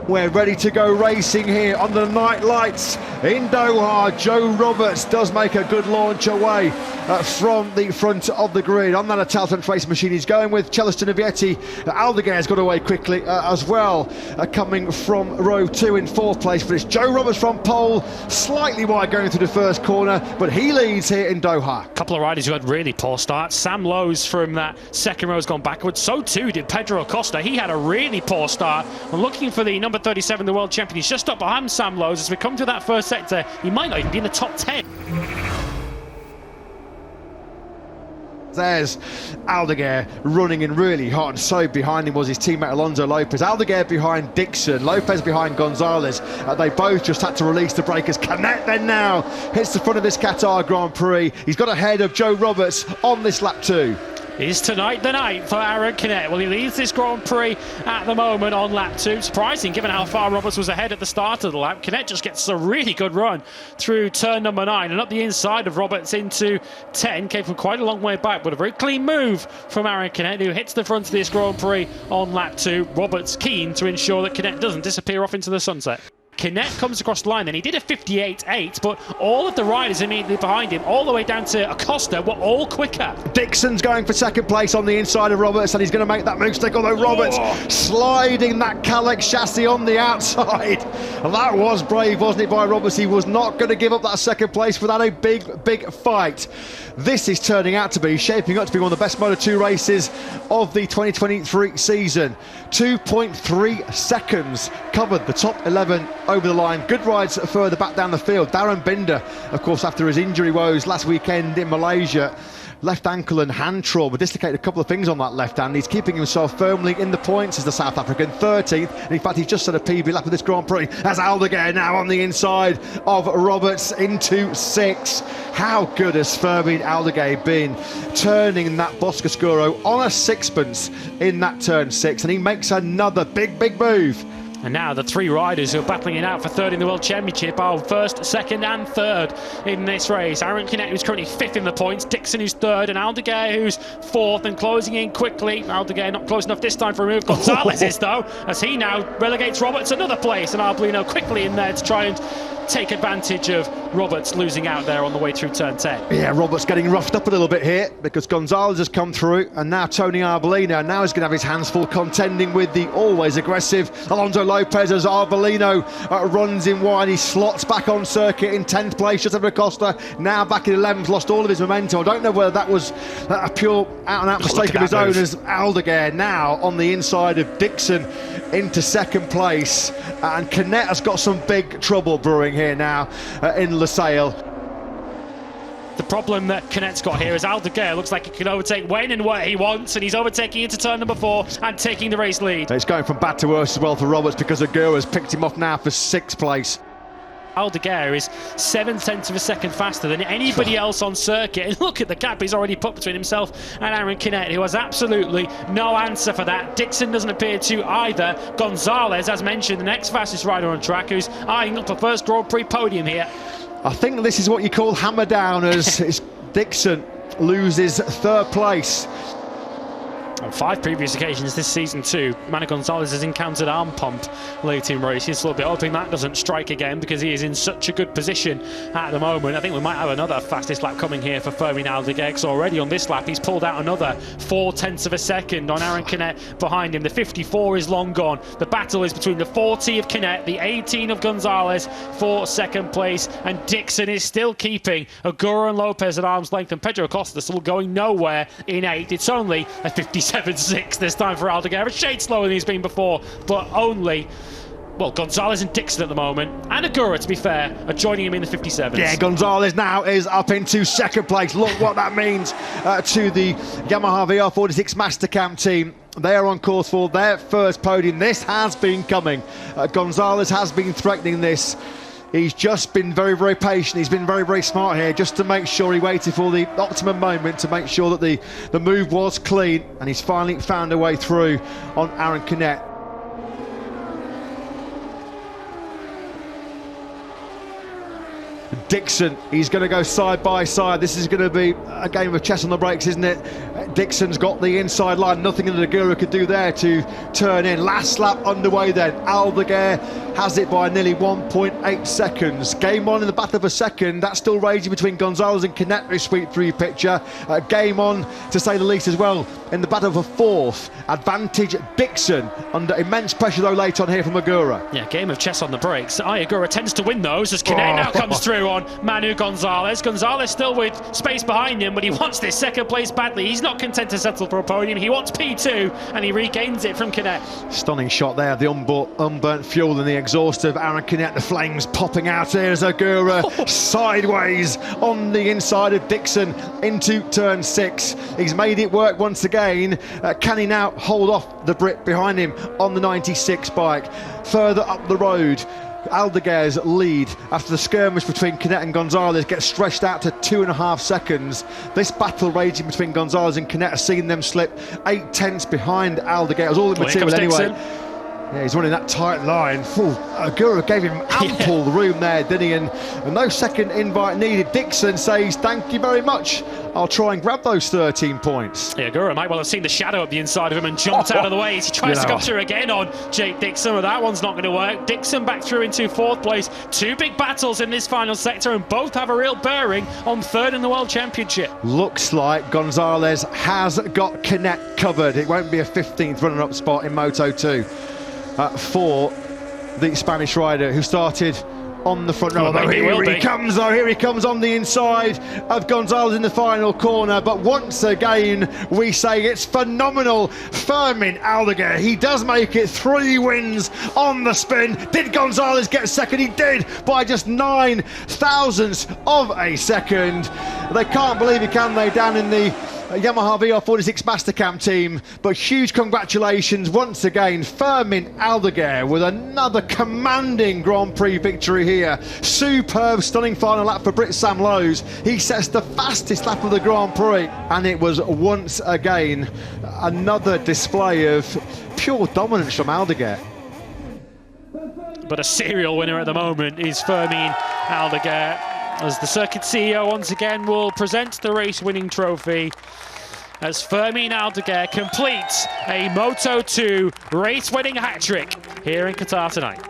We're ready to go racing here under the night lights in Doha. Joe Roberts does make a good launch away from the front of the grid. On that Italtent race machine he's going with Celestino Vietti. Aldeguer's got away quickly as well, coming from row 2 in 4th place. But it's Joe Roberts from pole, slightly wide going through the first corner, but he leads here in Doha. A couple of riders who had really poor starts. Sam Lowe's from that second row has gone backwards. So too did Pedro Acosta. He had a really poor start. And looking for the number 37, the world champion. He's just up behind Sam Lowe's. As we come to that first sector, he might not even be in the top 10. There's Aldeguer running in really hot, and so behind him was his teammate Alonso Lopez. Aldeguer behind Dixon, Lopez behind Gonzalez. They both just had to release the breakers. Canet then now hits the front of this Qatar Grand Prix. He's got ahead of Joe Roberts on this lap 2. Is tonight the night for Aaron Canet? Well, he leads this Grand Prix at the moment on lap 2. Surprising, given how far Roberts was ahead at the start of the lap. Canet just gets a really good run through turn number 9 and up the inside of Roberts into 10. Came from quite a long way back, but a very clean move from Aaron Canet, who hits the front of this Grand Prix on lap 2. Roberts keen to ensure that Canet doesn't disappear off into the sunset. Canet comes across the line, and he did a 58.8, but all of the riders immediately behind him, all the way down to Acosta, were all quicker. Dixon's going for second place on the inside of Roberts, and he's going to make that move stick, although Roberts sliding that Kalex chassis on the outside. And that was brave, wasn't it, by Roberts? He was not going to give up that second place without a big fight. This is shaping up to be one of the best Moto2 races of the 2023 season. 2.3 seconds covered the top 11 over the line. Good rides further back down the field. Darren Binder, of course, after his injury woes last weekend in Malaysia, left ankle and hand trauma, dislocated a couple of things on that left hand. He's keeping himself firmly in the points as the South African 13th, and in fact he's just set a PB lap of this Grand Prix as Aldeguer now on the inside of Roberts into 6. How good has Fermin Aldeguer been turning that Boscoscuro on a sixpence in that turn 6, and he makes another big move. And now the 3 riders who are battling it out for 3rd in the World Championship are 1st, 2nd and 3rd in this race. Aaron Canet, who's currently 5th in the points, Dixon, who's 3rd, and Aldeguer, who's 4th and closing in quickly. Aldeguer not close enough this time for a move. Gonzalez is, though, as he now relegates Roberts another place, and Arbolino quickly in there to try and take advantage of Roberts losing out there on the way through turn 10. Yeah, Roberts getting roughed up a little bit here because Gonzalez has come through, and now Tony Arbolino now is going to have his hands full contending with the always aggressive Alonso Lopez as Arbolino runs in wide. He slots back on circuit in 10th place just over Acosta, now back in 11th, lost all of his momentum. I don't know whether that was a pure out-and-out mistake of his own, as Aldeguer now on the inside of Dixon into 2nd place, and Canet has got some big trouble brewing here now in Lusail. The problem that Canet's got here is Aldeguer looks like he can overtake when and where he wants, and he's overtaking into turn number 4 and taking the race lead. It's going from bad to worse as well for Roberts because Aguirre has picked him off now for 6th place. Aldeguer is 0.7 of a second faster than anybody else on circuit, and look at the gap he's already put between himself and Aaron Canet, who has absolutely no answer for that. Dixon doesn't appear to either. Gonzalez, as mentioned, the next fastest rider on track, who's eyeing up a first Grand Prix podium here. I think this is what you call hammer down, as Dixon loses 3rd place. On 5 previous occasions this season too, Manu Gonzalez has encountered arm pump late in races. A little bit hoping that doesn't strike again, because he is in such a good position at the moment. I think we might have another fastest lap coming here for Fermin Aldeguer, because already on this lap he's pulled out another 0.4 of a second on Aaron Canet behind him. The 54 is long gone. The battle is between the 40 of Canet, the 18 of Gonzalez for 2nd place, and Dixon is still keeping Aguirre and Lopez at arm's length, and Pedro Acosta still going nowhere in 8th. It's only a 57.6 this time for Aldeguer, a shade slower than he's been before, but only, well, Gonzalez and Dixon at the moment, and Aguirre, to be fair, are joining him in the 57s. Yeah, Gonzalez now is up into 2nd place. Look what that means to the Yamaha VR46 Mastercam team. They are on course for their first podium. This has been coming. Gonzalez has been threatening this. He's just been very patient. He's been very smart here, just to make sure he waited for the optimum moment to make sure that the move was clean, and he's finally found a way through on Aaron Canet. Dixon, he's going to go side by side. This is going to be a game of chess on the brakes, isn't it? Dixon's got the inside line, nothing that Aldeguer could do there to turn in. Last lap underway then, Aldeguer has it by nearly 1.8 seconds. Game on in the battle for second, that's still raging between Gonzalez and Canet, this sweep through picture. Game on, to say the least, as well in the battle for fourth. Advantage Dixon, under immense pressure though late on here from Agura. Yeah, game of chess on the brakes. Agura tends to win those as Canet now comes through on Manu Gonzalez. Gonzalez still with space behind him, but he wants this second place badly. He's not content to settle for a podium. He wants P2, and he regains it from Canet. Stunning shot there, the unburnt fuel in the exhaust of Aaron Canet. The flames popping out here as Agura sideways on the inside of Dixon into turn 6. He's made it work once again. Can he now hold off the Brit behind him on the 96 bike? Further up the road, Aldeguer's lead after the skirmish between Canet and Gonzalez gets stretched out to 2.5 seconds. This battle raging between Gonzalez and Canet has seen them slip 8 tenths behind Aldeguer. It was all in material anyway. Dixon. Yeah, he's running that tight line. Agura gave him ample room there, didn't he? And no second invite needed. Dixon says, thank you very much. I'll try and grab those 13 points. Yeah, Agura might well have seen the shadow up the inside of him and jumped out of the way as he tries to come through again on Jake Dixon, but that one's not going to work. Dixon back through into fourth place. 2 big battles in this final sector, and both have a real bearing on third in the World Championship. Looks like Gonzalez has got Canet covered. It won't be a 15th runner-up spot in Moto2 for the Spanish rider who started on the front row. Here he comes on the inside of Gonzalez in the final corner. But once again, we say it's phenomenal. Fermin Aldeguer, he does make it 3 wins on the spin. Did Gonzalez get second? He did, by just 9 thousandths of a second. They can't believe it, can they, down in the Yamaha VR46 Mastercam team? But huge congratulations once again, Fermin Aldeguer with another commanding Grand Prix victory here. Superb, stunning final lap for Brit Sam Lowes. He sets the fastest lap of the Grand Prix, and it was once again another display of pure dominance from Aldeguer. But a serial winner at the moment is Fermin Aldeguer, as the circuit CEO once again will present the race-winning trophy as Fermin Aldeguer completes a Moto2 race-winning hat-trick here in Qatar tonight.